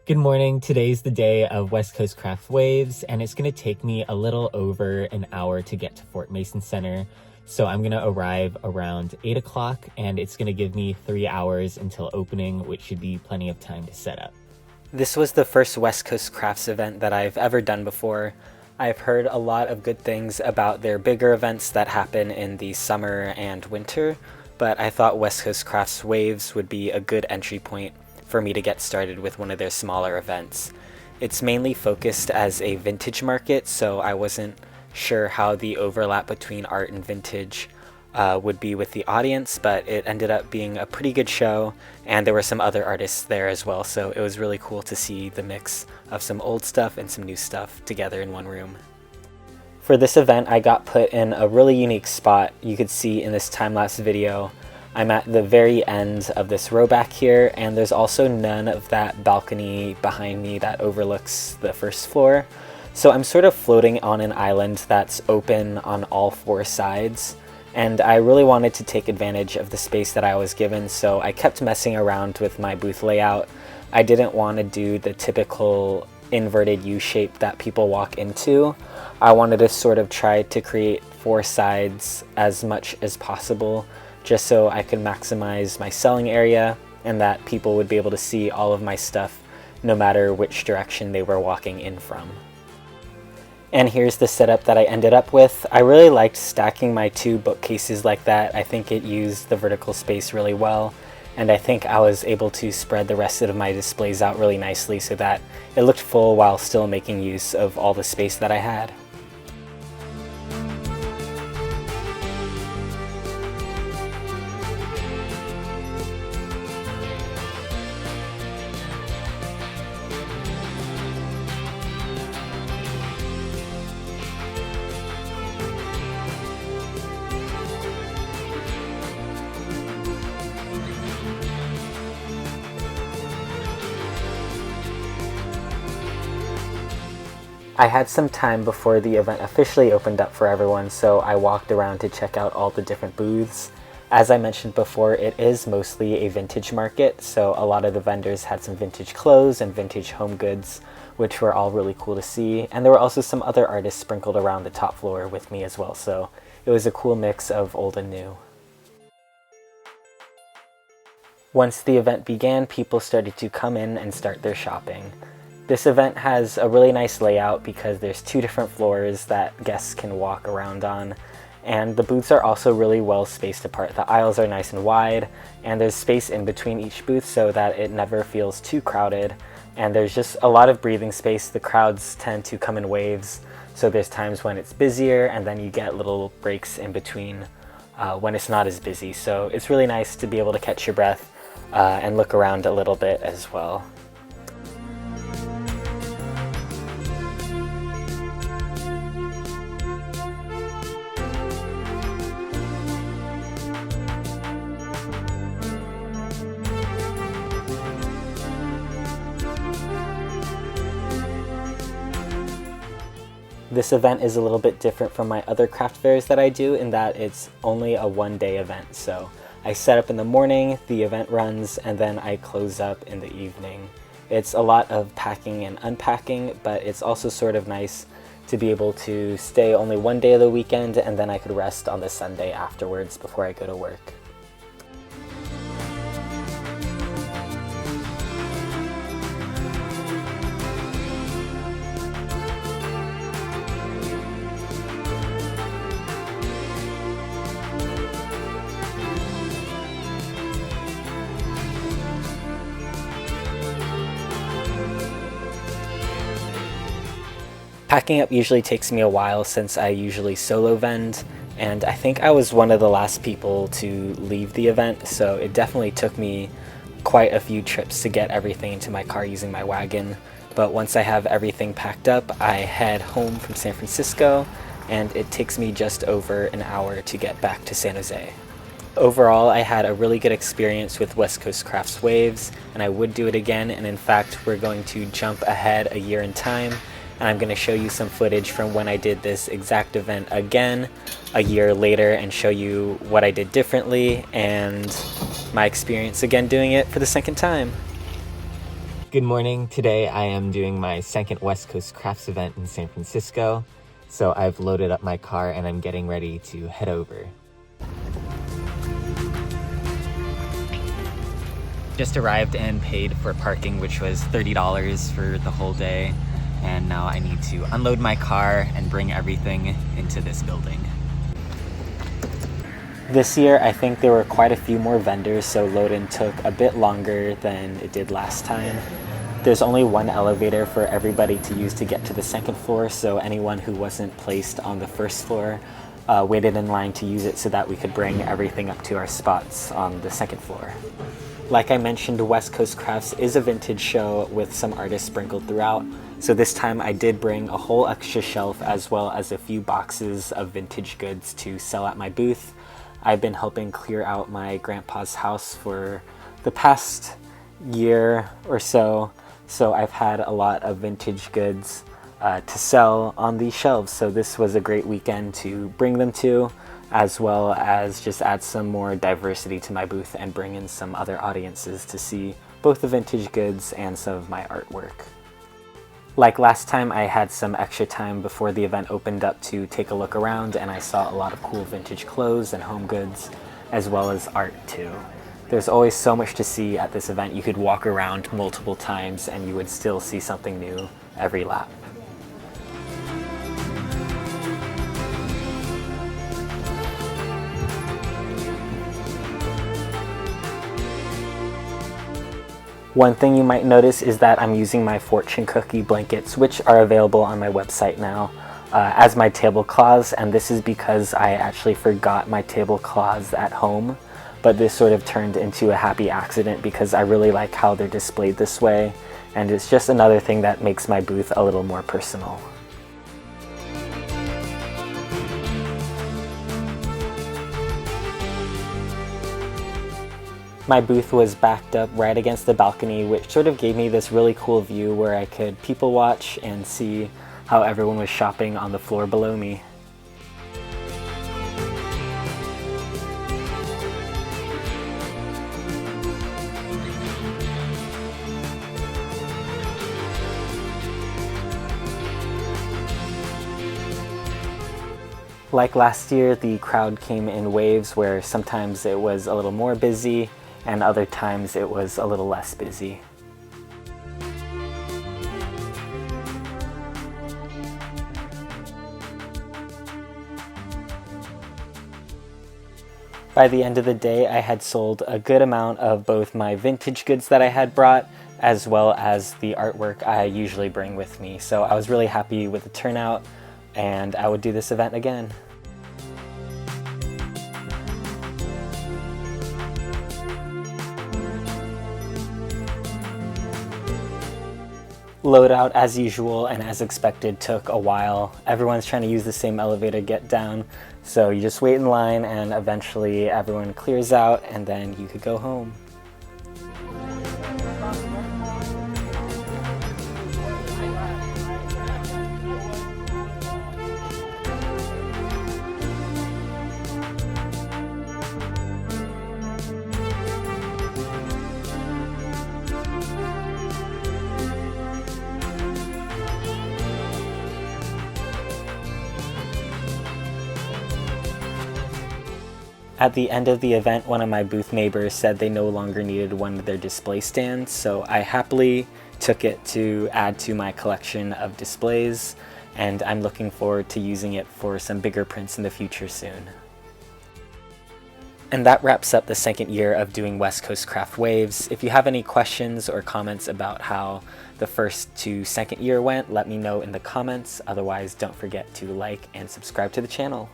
Good morning. Today's the day of West Coast Craft Waves, and it's going to take me a little over an hour to get to Fort Mason Center. So I'm going to arrive around 8 o'clock, and it's going to give me 3 hours until opening, which should be plenty of time to set up. This was the first West Coast Crafts event that I've ever done before. I've heard a lot of good things about their bigger events that happen in the summer and winter, but I thought West Coast Crafts Waves would be a good entry point for me to get started with one of their smaller events. It's mainly focused as a vintage market, so I wasn't sure how the overlap between art and vintage would be with the audience, but it ended up being a pretty good show, and there were some other artists there as well, so it was really cool to see the mix of some old stuff and some new stuff together in one room. For this event, I got put in a really unique spot. You could see in this time-lapse video, I'm at the very end of this row back here, and there's also none of that balcony behind me that overlooks the first floor. So I'm sort of floating on an island that's open on all four sides, and I really wanted to take advantage of the space that I was given, so I kept messing around with my booth layout. I didn't want to do the typical inverted U shape that people walk into. I wanted to sort of try to create four sides as much as possible, just so I could maximize my selling area and that people would be able to see all of my stuff no matter which direction they were walking in from. And here's the setup that I ended up with. I really liked stacking my two bookcases like that. I think it used the vertical space really well, and I think I was able to spread the rest of my displays out really nicely so that it looked full while still making use of all the space that I had. I had some time before the event officially opened up for everyone, so I walked around to check out all the different booths. As I mentioned before, it is mostly a vintage market, so a lot of the vendors had some vintage clothes and vintage home goods, which were all really cool to see. And there were also some other artists sprinkled around the top floor with me as well, so it was a cool mix of old and new. Once the event began, people started to come in and start their shopping. This event has a really nice layout because there's two different floors that guests can walk around on, and the booths are also really well spaced apart. The aisles are nice and wide, and there's space in between each booth so that it never feels too crowded, and there's just a lot of breathing space. The crowds tend to come in waves, so there's times when it's busier, and then you get little breaks in between when it's not as busy. So it's really nice to be able to catch your breath and look around a little bit as well. This event is a little bit different from my other craft fairs that I do in that it's only a one-day event. So I set up in the morning, the event runs, and then I close up in the evening. It's a lot of packing and unpacking, but it's also sort of nice to be able to stay only one day of the weekend, and then I could rest on the Sunday afterwards before I go to work. Packing up usually takes me a while since I usually solo vend, and I think I was one of the last people to leave the event, so it definitely took me quite a few trips to get everything into my car using my wagon. But once I have everything packed up, I head home from San Francisco, and it takes me just over an hour to get back to San Jose. Overall, I had a really good experience with West Coast Crafts Waves, and I would do it again, and in fact, we're going to jump ahead a year in time, and I'm going to show you some footage from when I did this exact event again a year later and show you what I did differently and my experience again doing it for the second time. Good morning. Today I am doing my second West Coast Crafts event in San Francisco. So I've loaded up my car and I'm getting ready to head over. Just arrived and paid for parking, which was $30 for the whole day. And now I need to unload my car and bring everything into this building. This year, I think there were quite a few more vendors, so load-in took a bit longer than it did last time. There's only one elevator for everybody to use to get to the second floor, so anyone who wasn't placed on the first floor waited in line to use it so that we could bring everything up to our spots on the second floor. Like I mentioned, West Coast Crafts is a vintage show with some artists sprinkled throughout, so this time I did bring a whole extra shelf as well as a few boxes of vintage goods to sell at my booth. I've been helping clear out my grandpa's house for the past year or so, so I've had a lot of vintage goods to sell on these shelves. So this was a great weekend to bring them to, as well as just add some more diversity to my booth and bring in some other audiences to see both the vintage goods and some of my artwork. Like last time, I had some extra time before the event opened up to take a look around, and I saw a lot of cool vintage clothes and home goods, as well as art too. There's always so much to see at this event. You could walk around multiple times and you would still see something new every lap. One thing you might notice is that I'm using my fortune cookie blankets, which are available on my website now, as my tablecloths, and this is because I actually forgot my tablecloths at home, but this sort of turned into a happy accident because I really like how they're displayed this way, and it's just another thing that makes my booth a little more personal. My booth was backed up right against the balcony, which sort of gave me this really cool view where I could people watch and see how everyone was shopping on the floor below me. Like last year, the crowd came in waves where sometimes it was a little more busy and other times it was a little less busy. By the end of the day, I had sold a good amount of both my vintage goods that I had brought, as well as the artwork I usually bring with me. So I was really happy with the turnout, and I would do this event again. Loadout, as usual and as expected, took a while. Everyone's trying to use the same elevator to get down, so you just wait in line and eventually everyone clears out and then you could go home. At the end of the event, one of my booth neighbors said they no longer needed one of their display stands, so I happily took it to add to my collection of displays, and I'm looking forward to using it for some bigger prints in the future soon. And that wraps up the second year of doing West Coast Craft Waves. If you have any questions or comments about how the first to second year went, let me know in the comments. Otherwise, don't forget to like and subscribe to the channel.